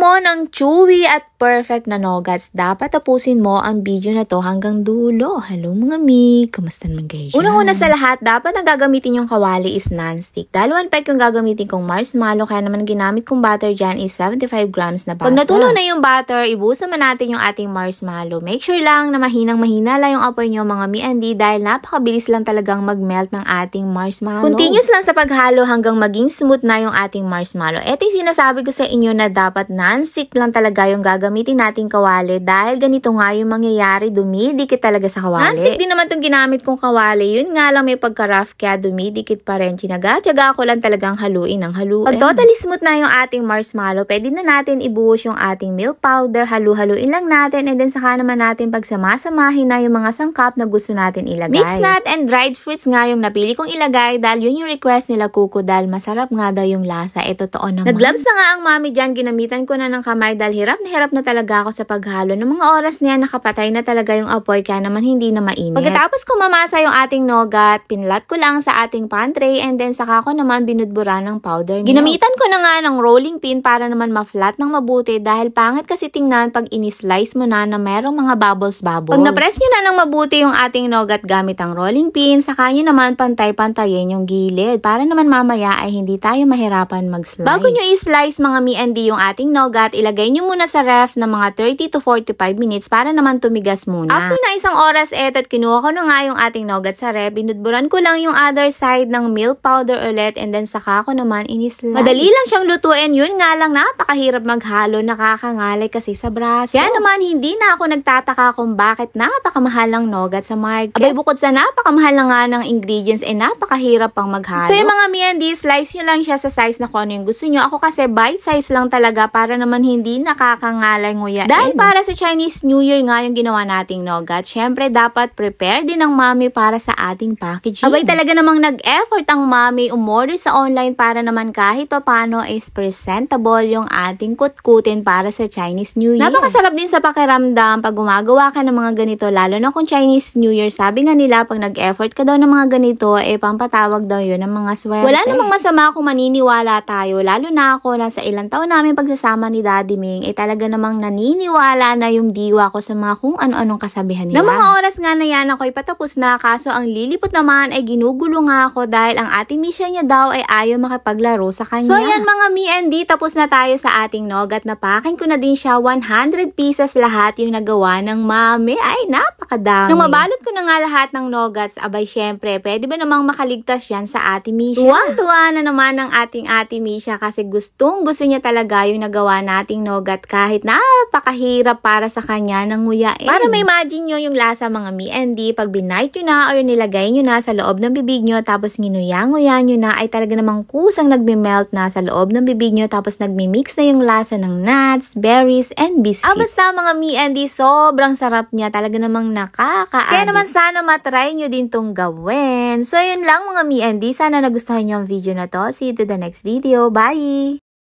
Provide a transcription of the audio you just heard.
mo ng chewy at perfect na nuggets, dapat tapusin mo ang video na to hanggang dulo. Hello mga mi, kamusta naman kayo dyan? Unang-una sa lahat, dapat ang gagamitin yung kawali is non-stick. Dahil 1 pack yung gagamitin kong marshmallow, kaya naman ginamit kong butter dyan is 75 grams na butter. Pag natulo na yung butter, ibuhusan man natin yung ating marshmallow. Make sure lang na mahinang-mahina lang yung apoy nyo mga mi and di, dahil napakabilis lang talagang mag-melt ng ating marshmallow. Continuous lang sa paghalo hanggang maging smooth na yung ating marshmallow. Ito yung sinasabi ko sa inyo na dapat non-stick lang talaga yung gagamitin nating kawali, dahil ganito nga yung mangyayari, dumidikit talaga sa kawali. Non-stick din naman itong ginamit kong kawali, yun nga lang may pagka-rough kaya dumidikit pa rin. Tinaga-tiyaga ko lang talagang haluin ng haluin. Pag totally smooth na yung ating marshmallow, pwede na natin ibuhos yung ating milk powder, halu-haluin lang natin, and then saka naman natin pagsamasamahin na yung mga sangkap na gusto natin ilagay. Mixed nut and dried fruits nga yung napili kong ilagay, dahil yun yung request nila Kuko, dahil masarap nga daw yung lasa. Totoo naman. Nag-gloves na nga ang mami dyan, ginamitan ko na ng kamay dahil hirap na talaga ako sa paghalo. Ng mga oras niya, nakapatay na talaga yung apoy, kaya naman hindi na mainit. Pagkatapos ko mamasa yung ating nougat, pinlat ko lang sa ating pan tray, and then saka ko naman binudbura ng powder milk. Ginamitan ko na nga ng rolling pin para naman ma-flat ng mabuti, dahil pangit kasi tingnan pag ini-slice mo na merong mga bubbles-bubbles. Pag na-press nyo na ng mabuti yung ating nougat gamit ang rolling pin, saka nyo naman pantay-pantayin yung gilid para naman mamaya ay hindi tayo mahirapan mag-slice. Bago nyo i-slice mga mi and di yung ating nougat, ilagay nyo muna sa ref na mga 30 to 45 minutes para naman tumigas muna. After na isang oras at kinuha ko na nga yung ating nougat sa ref, binudburan ko lang yung other side ng milk powder ulit, and then saka ko naman in-slice. Madali lang siyang lutuin, yun nga lang napakahirap maghalo, nakakangalay kasi sa braso. Kaya naman hindi na ako nagtataka kung bakit napakamahal ng nougat sa market. Abay, bukod sa napakamahal na nga ng ingredients, napakahirap pang maghalo. So yung mga mi and di, slice nyo lang siya sa size na kung ano yung gusto nyo. Ako kasi bite size lang talaga para naman hindi nakakangalay nguyain. Dahil para sa Chinese New Year nga yung ginawa nating nougat, syempre dapat prepare din ng mami para sa ating packaging. Abay, talaga namang nag-effort ang mami umorder sa online para naman kahit papano is presentable yung ating kutkutin para sa Chinese New Year. Napakasarap din sa pakiramdam pag gumagawa ka ng mga ganito, lalo na kung Chinese New Year. Sabi nga nila, pag nag-effort ka daw ng mga ganito, pampatawag daw yun ng mga swerte. Wala namang masama kung maniniwala tayo, lalo na ako na sa ilang taon namin pagsasama ni Daddy Ming, talaga namang naniniwala na yung diwa ko sa mga kung ano-anong kasabihan nila. Ng mga oras nga na yan, ako'y patapos na, kaso ang lilipot naman ay ginugulo nga ako dahil ang ating mission niya daw ay ayaw makipaglaro sa kanya. So yan mga mi and di, tapos na tayo sa ating nougat. Napakin ko na din siya, 100 pieces lahat yung nagawa ng mami. Ay, napakadami. Nung mabalot ko na nga lahat ng nougats, abay syempre, pwede ba namang makaligtas yan sa Ate Misha? Tuwang-tuwa na naman ng ating Ate Misha kasi gusto niya talaga yung nagawa nating nougat, kahit napakahirap para sa kanya ng nguyain. Para ma-imagine nyo yung lasa mga mi and di, pag binite nyo na or nilagay nyo na sa loob ng bibig nyo, tapos nginuya-nguya nyo na, ay talaga namang kusang nagme-melt na sa loob ng bibig nyo, tapos nagmi-mix na yung lasa ng nuts, berries, and biscuits. Basta mga mi and di, sobrang sarap niya, talaga namang nakaka-addict. Kaya naman sana matry nyo din tong gawin. So yun lang mga mi and di, sana nagustuhan nyo ang video na to. See you to the next video. Bye!